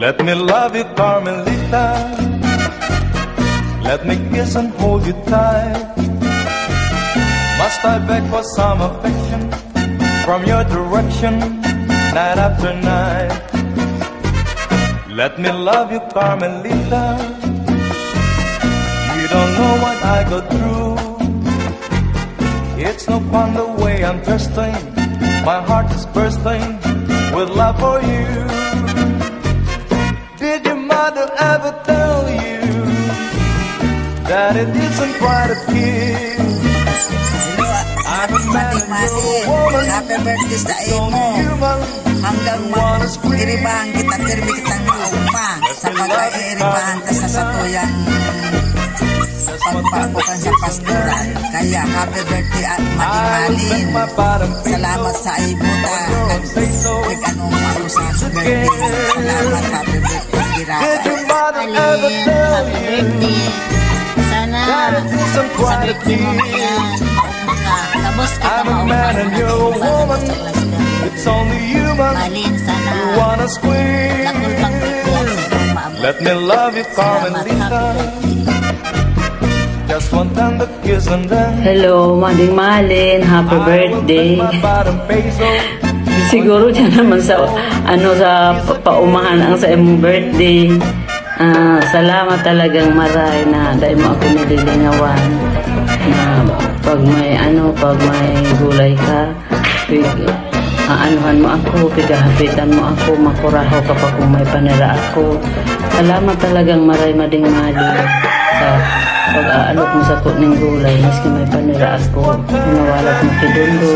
Let me love you, Carmelita. Let me kiss and hold you tight. Must I beg for some affection from your direction, night after night? Let me love you, Carmelita. You don't know what I go through. It's no fun the way I'm thirsting. My heart is bursting with love for you. Did your mother ever tell you that it isn't quite a kiss? I'm a man and you're a woman. Happy birthday sa imo. Hanggang mag-iribahan kita, pirmi kitang maumpa. Sa pag-iribahan ka sa satuyang pagpapukan sa pastoral. Kaya happy birthday at madimalin. Salamat sa ibuta. Nag-anong ako sa birthday. Salamat, happy birthday. Alin, happy birthday. Sana sa birthday mo ngayon, tapos kita maupan sa Malin, sana lakul pang birthday. Let me love you, Carmelita. Just one tender kiss and then hello, Mading Malin, happy birthday. Siguro dyan naman sa sa paumahan ang sa imong birthday. Salamat talagang maray na dahil mo ako nililingawan na pag may gulay ka, aanuhan mo ako, pigahapitan mo ako, makuraho kapag kung may panira ako. Salamat talagang maray, Mading Malin, sa pag-aalok mo sa kuning gulay, maski may panira ako, pinawalat mo kidundo.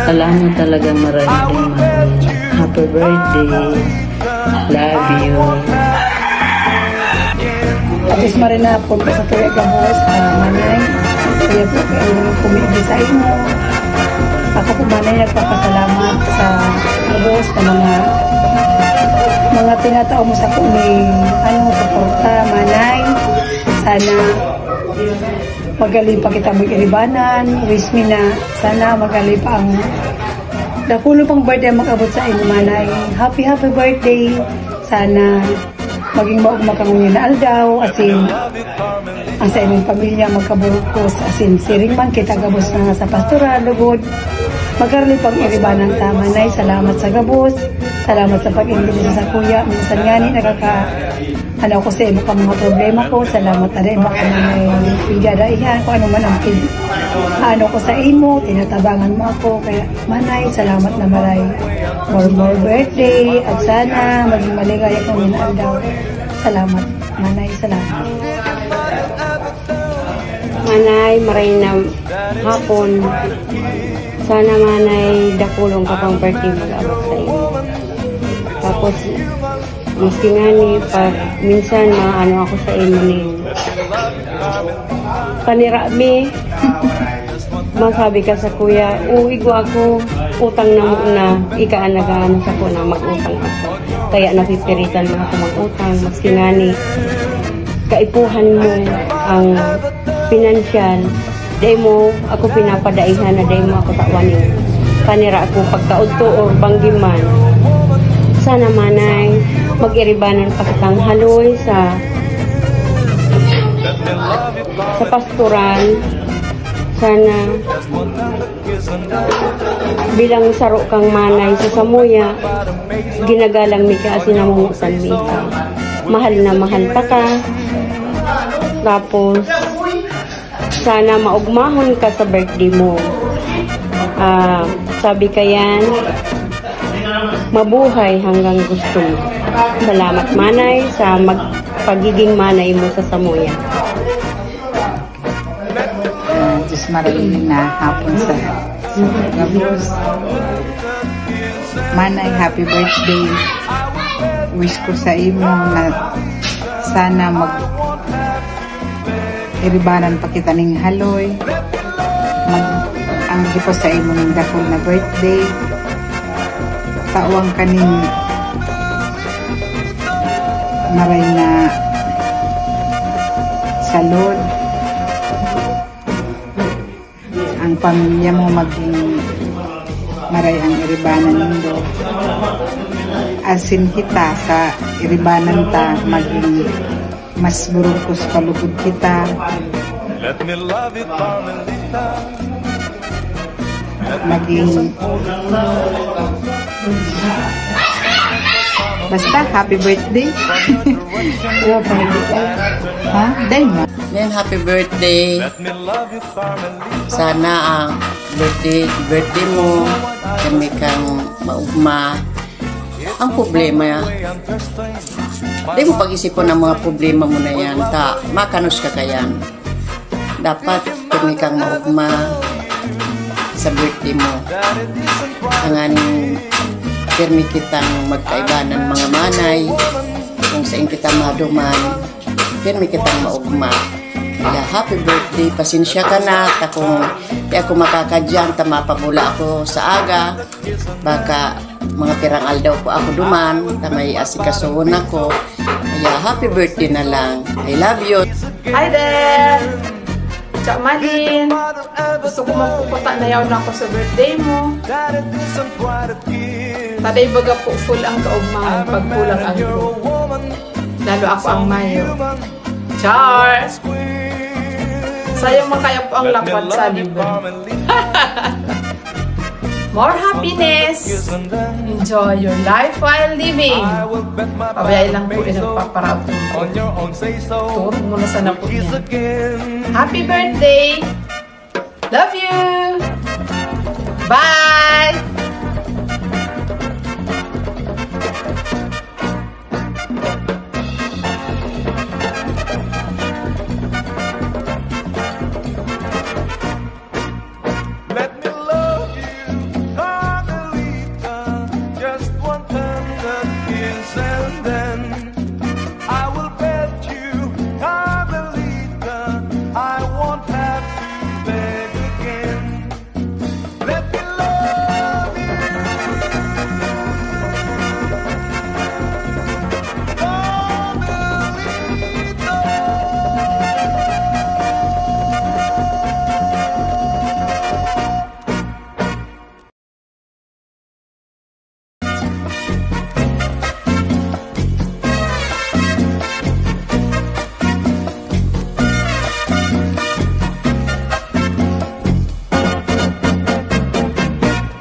Salamat talagang maray, Mading Malin. Happy birthday. Love you. Atis marina po sa tuya gabos, manay. Kaya po kayo kumigil sa imo. Ako po manay nagpapasalamat sa gabos na mga tinatao mo sa kuning suporta, manay. Sana magaling pa kita mag-iribanan. Wish me na sana magaling pa ang dakulo pang birthday mag-abot sa inyo, manay. Happy birthday. Sana maging maugma kang na aldaw, asin ang sa inyong pamilya magkaburukos, asin siring man kita gabos na sa pastoral, lugod magkarli pang iribanan tama, nay. Salamat sa gabos, salamat sa pag-ingili sa kuya. Minsan nga ni ko sa imo ka mga problema ko. Salamat na rin baka na may pigadaihan kung ano man ang ko sa imo, tinatabangan mo ako. Kaya manay, salamat na maray. More birthday at sana maging maligaya kong minaan daw. Salamat manay, salamat. Manay, maray na hapon. Sana manay dakulong ka pang birthday mag-abot sa imo. Tapos maski nga ni pag minsan ako sa imo ni panirami. Masabi ka sa kuya, uwi ko ako, utang na muna, ikaanagaan sa ko na mag-utang ako. Kaya napipiritan mo ako mag-utang. Maski nga ni kaipuhan mo ang pinansyal, day mo ako pinapadaihan na day mo ako takwanin. Panira ako pagkaudto o banggiman. Sana manay, mag-iribanan pa kitang haloy sa pastoral. Sana bilang saro kang manay sa samuya, ginagalang mi ka asinamungutan mi ka. Mahal na mahal pa ka. Tapos sana maugmahon ka sa birthday mo. Sabi ka yan, mabuhay hanggang gusto mo. Salamat manay sa pagiging manay mo sa samuya. Diyos maraming na hapon sa gabos. Manay, happy birthday. Wish ko sa imo na sana iribanan pa kita ning haloy. Ang gipo sa imo ng dakol na birthday. Tawang kaning maray na salud. Ang pamilya mo maging maray ang iribanan nindo. asin kita sa iribanan ta, maging mas burukos palugod kita. Let me love you, Carmelita. Maging basta happy birthday. Ha? Dahil mo. Then, happy birthday. Let me love you, Carmelita. Sana ang birthday mo, kami kang maugma. Ang problema, di mo pag-isipon ang mga problema mo na yan. Makanos ka kayan. Dapat kami kang maugma sa birthday mo. Hanganing pirmi kitang magkaibanan mga manay. Kung saan kita maduman, pirmi kitang maugma. Kaya happy birthday, pasensya ka na. Kung di ako makakadyan, mapabula ako sa aga. Baka mga pirang aldaw po ako duman, may asikasuhon ako. Kaya happy birthday na lang. I love you. Hi there! Tsak Madin! Gusto ko mapupunta na yaw na ako sa birthday mo. Taday baga po full ang kaugmahan pagkulang ang group. Lalo ako ang mayo. Char! Sayang makaya po ang lakwat sa liban. More happiness! Enjoy your life while living! Pabayay lang po pinagpaparaot mo. Turun mo na sana po niya. Happy birthday! Love you! Bye!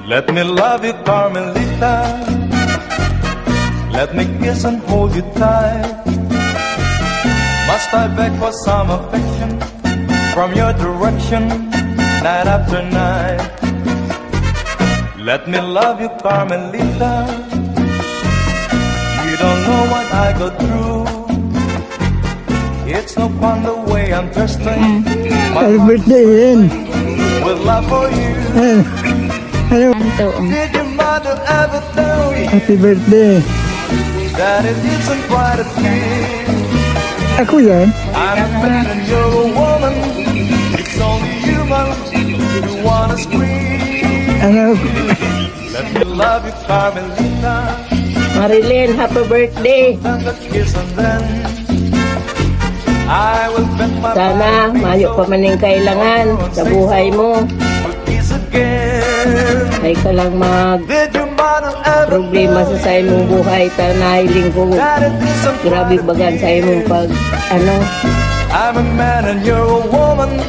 Let me love you, Carmelita. Let me kiss and hold you tight. Must I beg for some affection from your direction, night after night? Let me love you, Carmelita. You don't know what I go through. It's no fun the way I'm thirsting. Happy birthday, Ian. With love for you. Hello. Did your mother ever tell you Happy birthday. that it isn't quite a thing? Ako yan. I'm a man and you're a woman. It's only human to wanna scream. Ano? Let me love you, Carmelita. Marilyn, happy birthday! And the kiss and then I will bet my Sana mayo pa man yung kailangan sa buhay mo. we'll kiss again. Ay ka lang Did your mother ever problema sa sa imong buhay. Tanahiling ko. that it isn't Grabe quite a bagan sa imong pag I'm a man and you're a woman.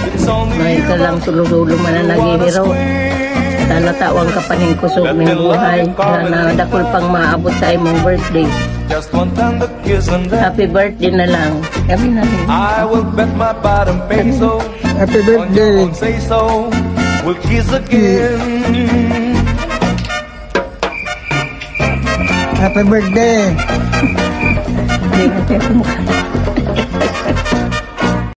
It's only may ka lang sulo-sulo man na naghihiro. Sana tawang ka paning kusog ng buhay. Sana dakol pang maabot sa imong birthday. just one tender kiss and then Happy birthday na lang. Kami na rin. I will bet my bottom peso Happy on your birthday. own say so. We'll kiss again. Happy birthday. Hindi na kayo kumukha.